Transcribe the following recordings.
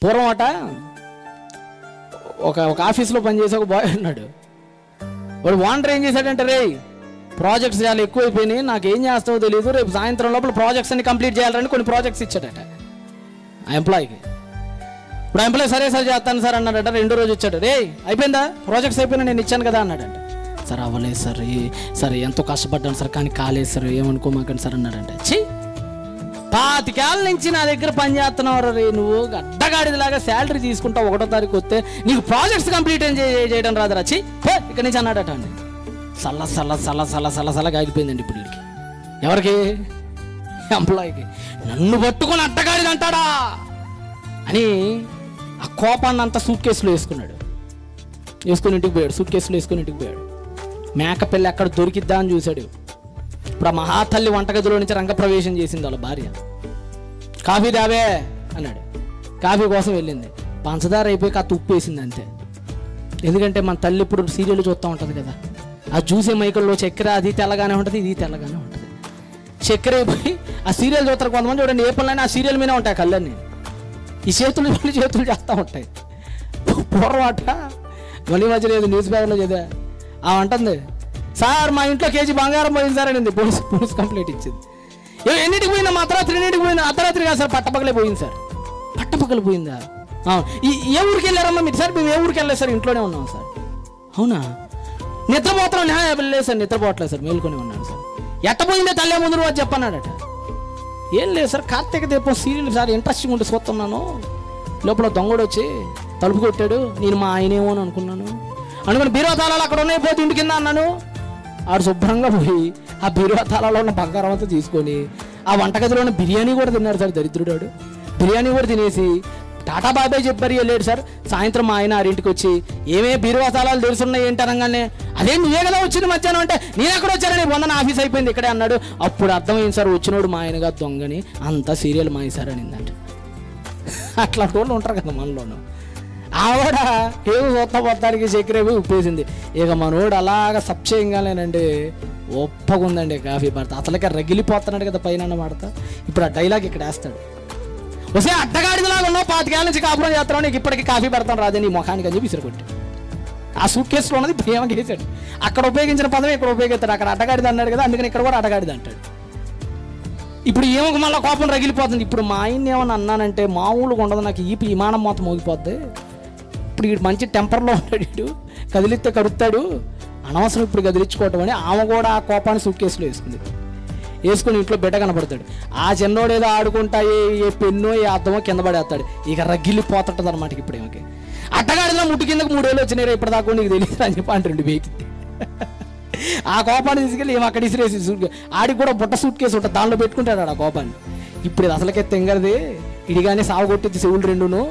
పూర్వం అట ఒక ఆఫీస్లో పనిచేసే ఒక బాయ్ ఉన్నాడు. వాడు ఓనర్ ఏం చేశాడంటే, రే ప్రాజెక్ట్స్ చాలా ఎక్కువైపోయినాయి, నాకు ఏం చేస్తావో తెలియదు, రేపు సాయంత్రం లోపల ప్రాజెక్ట్స్ అన్ని కంప్లీట్ చేయాలని కొన్ని ప్రాజెక్ట్స్ ఇచ్చాడట ఆ ఎంప్లాయీకి. ఇప్పుడు ఆ ఎంప్లాయీ సరే సార్ చేస్తాను సార్ అన్నాడట. రెండో రోజు వచ్చాడు, రే అయిపోయిందా ప్రాజెక్ట్స్ అయిపోయినా, నేను ఇచ్చాను కదా అన్నాడంట. సార్ అవ్వలేదు సార్, సరే ఎంతో కష్టపడ్డాను సార్ కానీ కాలేదు సార్, ఏమనుకోమాకండి సార్ అన్నాడంట. ఛీ 25 ఏళ్ళ నుంచి నా దగ్గర పని చేస్తున్నావు రే, నువ్వు అడ్డగాడిలాగా శాలరీ తీసుకుంటావు, 1వ తారీఖు వస్తే నీకు ప్రాజెక్ట్స్ కంప్లీట్ చేయడం రాదురా, ఛీ పో ఇక్కడి నుంచి అన్నాడట అండి. సల్ల ఆగిపోయిందండి ఇప్పుడు వీడికి. ఎవరికి? ఎంప్లాయీకి. నన్ను పట్టుకొని అడ్డగాడిది అంటాడా అని ఆ కోపాన్ని అంతా సూట్ కేసులో వేసుకున్నాడు. వేసుకుని ఇంటికి పోయాడు, సూట్ కేసులో వేసుకుని ఇంటికి పోయాడు. మేకపిల్ల ఎక్కడ దొరికిద్దా అని చూశాడు. ఇప్పుడు ఆ మహాతల్లి వంటగదిలో నుంచి రంగప్రవేశం చేసింది వాళ్ళ భార్య. కాఫీ దావే అన్నాడు. కాఫీ కోసం వెళ్ళింది. పంచదార అయిపోయి ఆ ఉప్పు వేసింది అంతే. ఎందుకంటే మన తల్లి ఇప్పుడు సీరియల్ చూస్తూ ఉంటుంది కదా, ఆ చూసే మైకల్లో చక్కెర అది తెల్లగానే ఉంటుంది, ఇది తెల్లగానే ఉంటుంది. చక్కెర అయిపోయి ఆ సీరియల్ చూస్తారు కొంతమంది చూడండి, ఏ పనులైనా ఆ సీరియల్ మీద ఉంటాయి కళ్ళన్నీ. ఈ చేతులు చేస్తూ ఉంటాయి. పూర్వట మళ్ళీ మధ్య లేదు, న్యూస్ పేపర్లో చదివా. అంటుంది, సార్ మా ఇంట్లో కేజీ బంగారం పోయింది సార్ అనింది. పోలీస్ కంప్లైంట్ ఇచ్చింది. ఎన్నింటికి పోయిందా? మా అర్ధరాత్రి 2ంటికి పోయింది. అర్ధరాత్రి కాదు సార్, పట్టపగలే పోయింది సార్. పట్టపగలు పోయిందా? ఏ ఊరికి వెళ్ళారమ్మా మీరు? సార్ మేము ఏ ఊరికి వెళ్ళలేదు సార్, ఇంట్లోనే ఉన్నాం సార్. అవునా? నిద్రపోతున్నాం? లేదు సార్ నిద్రపోవట్లేదు సార్, మేలుకొని ఉన్నాను సార్. ఎట్టపోయిందే తల్లే ముందు రోజు చెప్పన్నాడట. ఏం లేదు సార్, కార్తీక దీపం సీరియల్ సార్ ఇంట్రెస్టింగ్ ఉంటే చూస్తున్నాను, లోపల దొంగడు వచ్చి తలుపు కొట్టాడు, నేను మా ఆయనేమో అని అనుకున్నాను, అనుకుని బీరువా తాళాలు అక్కడ ఉన్నాయి పోతే ఇంటి కింద అన్నాను. ఆడు శుభ్రంగా పోయి ఆ బీరువా తాళాలో ఉన్న బంగారం అంతా తీసుకొని ఆ వంటగదిలో ఉన్న బిర్యానీ కూడా తిన్నాడు సార్ దరిద్రుడాడు. బిర్యానీ కూడా తినేసి టాటా బాబాయ్ చెప్పారు వెళ్ళాడు సార్. సాయంత్రం మా ఆయన 6ంటికి వచ్చి ఏమే బీరువా తాళాలు తెలుసున్నాయి ఏంటి అనగానే, అదే నువ్వే కదా వచ్చింది మధ్యాహ్నం అంటే, నేను ఎక్కడ వచ్చారని వందన ఆఫీస్ అయిపోయింది ఇక్కడే అన్నాడు. అప్పుడు అర్థమైంది సార్ వచ్చినోడు మా ఆయనగా దొంగని, అంతా సీరియల్ మాయ సార్ అనిందంటే. అట్లాంటి వాళ్ళు ఉంటారు కదా మనలోను. ఆవిడ ఏదో సొత్త మొత్తానికి చక్కెరేవి ఉప్పేసింది. ఇక మనోడు అలాగా సప్చేయంగానేనండి ఒప్పగుందండి కాఫీ పడతా. అసలుకే రగిలిపోతున్నాడు కదా పైన పడతా. ఇప్పుడు ఆ డైలాగ్ ఇక్కడ వేస్తాడు, వస్తే అడ్డగాడిలాగా ఉన్నావు, 25 ఏళ్ళ నుంచి కాపురం చేస్తున్నావు, నీకు ఇప్పటికీ కాఫీ పెడతాను రాదే నీ ముఖానికి అని చెప్పి విసిరగొట్టి ఆ సూట్ కేసులో ఉన్నది ప్రేమకి వేసాడు. అక్కడ ఉపయోగించిన పదమే ఇక్కడ ఉపయోగిస్తాడు. అక్కడ అడ్డగాడిది అన్నాడు కదా, అందుకని ఇక్కడ కూడా అడ్డగాడిది అంటాడు. ఇప్పుడు ఏమో మళ్ళీ కోపం రగిలిపోతుంది. ఇప్పుడు మా ఆయన్ని ఏమన్నా అన్నానంటే మామూలుగా ఉండదు, నాకు ఈ విమానం మొత్తం మోగిపోద్ది. ఇప్పుడు వీడు మంచి టెంపర్లో ఉంటాడు, వీడు కదిలిస్తే కడుస్తాడు, అనవసరం ఇప్పుడు కదిలించుకోవటం అని ఆమె కూడా ఆ కోపాన్ని సూట్ కేసులో వేసుకుని ఇంట్లో బిడ్డ కనపడతాడు. ఆ చిన్నోడు ఏదో ఆడుకుంటా ఏ పెన్నో ఏ అద్దమో కింద పడేస్తాడు. ఇక రగిలిపోతుంటుంది అనమాట. ఇప్పుడు ఏమకి అట్టగాడిలో ముట్టు కిందకు 3 వేలు వచ్చినాయి, ఇప్పటిదాకా నీకు తెలియదు అని చెప్పి అంటుండే బయటికి. ఆ కోపాన్ని తీసుకెళ్ళి ఏమో అక్కడ ఇసిరేసి ఆడికి కూడా బుట్ట సూట్ కేసు ఉంటుంది, దానిలో పెట్టుకుంటాడు ఆ కోపాన్ని. ఇప్పుడు ఇది అసలుకే తెంగరది, ఇడిగానే సాగు కొట్టింది చెవులు 2ను.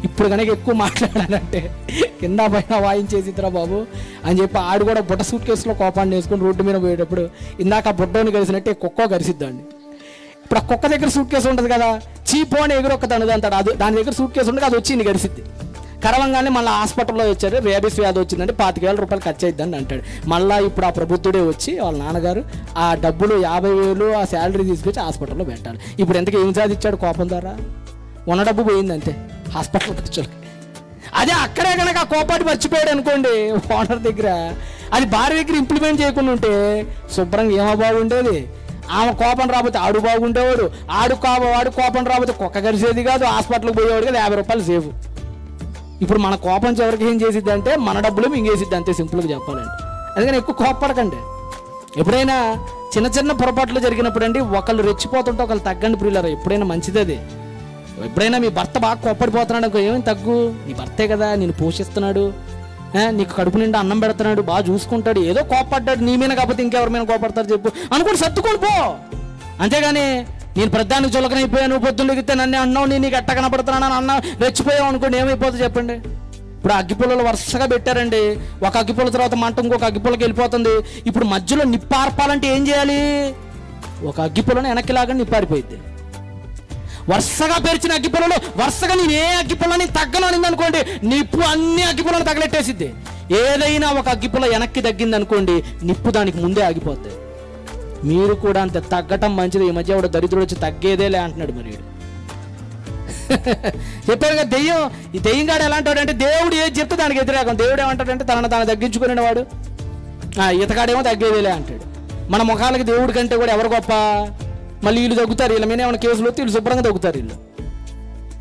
ఇప్పుడు కనుక ఎక్కువ మాట్లాడాలంటే కింద పైన వాయించేసిద్దిరా బాబు అని చెప్పి ఆడు కూడా బుట్ట సూట్ కేసులో కోపాన్ని వేసుకొని రోడ్డు మీద పోయేటప్పుడు ఇందాక ఆ బుట్టని కలిసినట్టే కుక్క కరిసిద్దండి. ఇప్పుడు ఆ కుక్క దగ్గర సూట్ కేసు ఉంటుంది కదా, చీపో అని ఎగురొక్కదాని అంటాడు, అది దాని దగ్గర సూట్ కేసు ఉంటుంది, అది వచ్చి ఇన్ని కరిసిద్ది. కరవంగానే మళ్ళీ హాస్పిటల్లో వచ్చారు, రేబీస్ వ్యాధి వచ్చిందంటే 25,000 రూపాయలు ఖర్చు అయిద్దండి అంటాడు. మళ్ళీ ఇప్పుడు ఆ ప్రబుద్ధుడే వచ్చి వాళ్ళ నాన్నగారు ఆ డబ్బులు 50,000 ఆ శాలరీ తీసుకొచ్చి హాస్పిటల్లో పెట్టాలి. ఇప్పుడు ఎంతకు ఏం సాధించాడు కోపం ద్వారా? ఉన్న డబ్బు పోయింది అంతే హాస్పిటల్ ఖర్చులకి. అదే అక్కడే కనుక ఆ కోపాన్ని మర్చిపోయాడు అనుకోండి ఓనర్ దగ్గర, అది భార్య దగ్గర ఇంప్లిమెంట్ చేయకుండా ఉంటే శుభ్రంగా ఏమో బాగుండేది. ఆమె కోపం రాకపోతే ఆడు బాగుండేవాడు, వాడు కోపం రాకపోతే కుక్క కరిసేది కాదు, హాస్పిటల్కి పోయేవాడు కదా, 50 రూపాయలు సేవ్. ఇప్పుడు మన కోపం చివరికి ఏం చేసిద్ది అంటే మన డబ్బులు మింగేసిద్ది అంతే, సింపుల్గా చెప్పాలండి. అందుకని ఎక్కువ కోపపడకండి. ఎప్పుడైనా చిన్న పొరపాట్లు జరిగినప్పుడు అండి ఒకళ్ళు రెచ్చిపోతుంటే ఒకళ్ళు తగ్గండి ప్రియులారా, ఎప్పుడైనా మంచిది అది. ఎప్పుడైనా మీ భర్త బాగా కోప్పడిపోతున్నాడు అనుకో, ఏమేమి తగ్గు, నీ భర్తే కదా నేను పోషిస్తున్నాడు, నీకు కడుపు నిండా అన్నం పెడుతున్నాడు, బాగా చూసుకుంటాడు, ఏదో కోపడ్డాడు నీ మీద కాకపోతే ఇంకెవరి మీద కోపడతారు చెప్పు అనుకోండి, సర్దుకొని పో. అంతేగాని నేను ప్రధానికి చులకనైపోయాను, పొద్దున్న ఎగితే నన్ను అన్నావు, నేను నీకు ఎట్ట కనపడుతున్నాను అన్నా రెచ్చిపోయావు అనుకోండి, ఏమైపోతుంది చెప్పండి. ఇప్పుడు అగ్గిపుల్లలు వరుసగా పెట్టారండి, ఒక అగ్గిపుల్ల తర్వాత మంట ఇంకొక అగ్గిపుల్లకి వెళ్ళిపోతుంది. ఇప్పుడు మధ్యలో నిప్పార్పాలంటే ఏం చేయాలి? ఒక అగ్గిపుల్లను వెనక్కి లాగా నిప్పారిపోయింది. వరుసగా పేర్చిన అగ్గిపుల్లలు వరుసగా నేను ఏ అగ్గిపుల్లని తగ్గను అనింది అనుకోండి, నిప్పు అన్ని అగ్గిపుల్లను తగలెట్టేసిద్ది. ఏదైనా ఒక అగ్గిపుల్ల వెనక్కి తగ్గింది అనుకోండి, నిప్పు దానికి ముందే ఆగిపోద్ది. మీరు కూడా అంతే, తగ్గటం మంచిది. ఈ మధ్య దరిద్రుడు వచ్చి తగ్గేదేలే అంటున్నాడు మరి. చెప్పారు కదా దెయ్యం, ఈ దెయ్యం గాడు ఎలా అంటాడంటే దేవుడు ఏది చెప్తే దానికి వ్యతిరేకం. దేవుడు ఏమంటాడంటే తనను తాను తగ్గించుకునే వాడు, ఈతగాడేమో తగ్గేదిలే అంటాడు. మన ముఖాలకి దేవుడి కంటే కూడా ఎవరు గొప్ప? మళ్ళీ వీళ్ళు తగ్గుతారు, వీళ్ళ మీద ఏమైనా కేసులు వస్తే వీళ్ళు శుభ్రంగా తగ్గుతారు.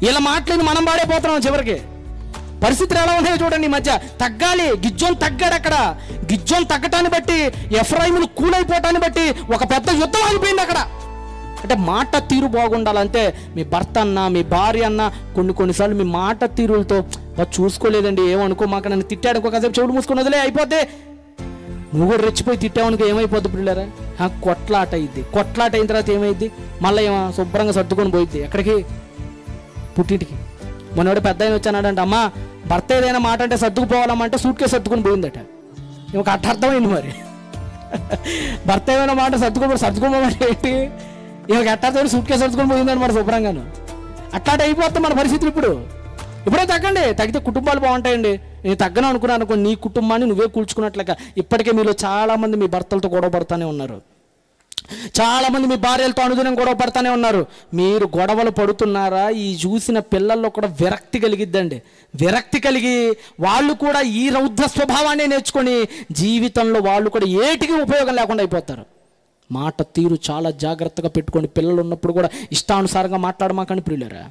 వీళ్ళ మాటలేని మనం పాడైపోతున్నాం చివరికి. పరిస్థితులు ఎలా ఉన్నాయో చూడండి. ఈ మధ్య తగ్గాలి, గిజ్జోన్ తగ్గాడు. అక్కడ గిజ్జోన్ తగ్గటాన్ని బట్టి, ఎఫ్రాయిములు కూలైపోవటాన్ని బట్టి ఒక పెద్ద యుద్ధం ఆగిపోయింది అక్కడ. అంటే మాట తీరు బాగుండాలంటే మీ భర్త అన్న, మీ భార్య అన్న కొన్నిసార్లు మీ మాట తీరులతో చూసుకోలేదండి, ఏమనుకో మాకు, నన్ను తిట్టాడు, ఇంకొకసేపు చెవులు మూసుకొని వదిలే అయిపోతే, నువ్వు కూడా రెచ్చిపోయి తిట్టావనుకో ఏమైపోద్ది పిల్లరా? కొట్లాట అయింది. కొట్లాట అయిన తర్వాత ఏమైంది? మళ్ళీ ఏమో శుభ్రంగా సర్దుకొని పోయిద్ది. ఎక్కడికి? పుట్టింటికి. మొన్నోడు పెద్ద ఆయన వచ్చానాడంట, అమ్మ భర్త ఏదైనా మాట అంటే సర్దుకుపోవాలమ్మంటే సూట్ కేసు సర్దుకొని పోయిందట. ఇంకొక అర్థమైంది మరి. భర్త ఏమైనా మాట సర్దుకోమంటే ఏంటి? ఇంకొక అర్థం సూట్ కేసు సర్దుకొని పోయిందని మరి శుభ్రంగాను. అట్లాంటి అయిపోతాం మన పరిస్థితులు. ఇప్పుడే తగ్గండి, తగ్గితే కుటుంబాలు బాగుంటాయండి. నేను తగ్గను అనుకున్నాను అనుకో, నీ కుటుంబాన్ని నువ్వే కూల్చుకున్నట్లుగా. ఇప్పటికే మీలో చాలామంది మీ భర్తలతో గొడవ పడుతూనే ఉన్నారు, చాలామంది మీ భార్యలతో అనుదినం గొడవ పడుతూనే ఉన్నారు. మీరు గొడవలు పడుతున్నారా? ఈ చూసిన పిల్లల్లో కూడా విరక్తి కలిగిద్దండి. విరక్తి కలిగి వాళ్ళు కూడా ఈ రౌద్ర స్వభావాన్ని నేర్చుకొని జీవితంలో వాళ్ళు కూడా ఏటికి ఉపయోగం లేకుండా అయిపోతారు. మాట తీరు చాలా జాగ్రత్తగా పెట్టుకోండి. పిల్లలు ఉన్నప్పుడు కూడా ఇష్టానుసారంగా మాట్లాడమాకండి ప్రియులారా.